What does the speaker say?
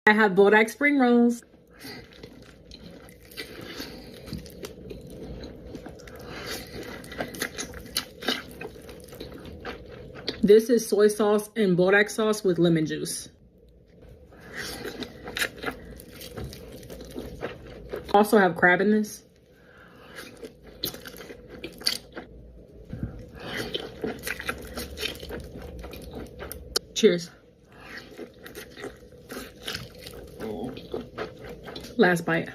I have Bodak spring rolls. This is soy sauce and Bodak sauce with lemon juice. Also have crab in this. Cheers. Last bite.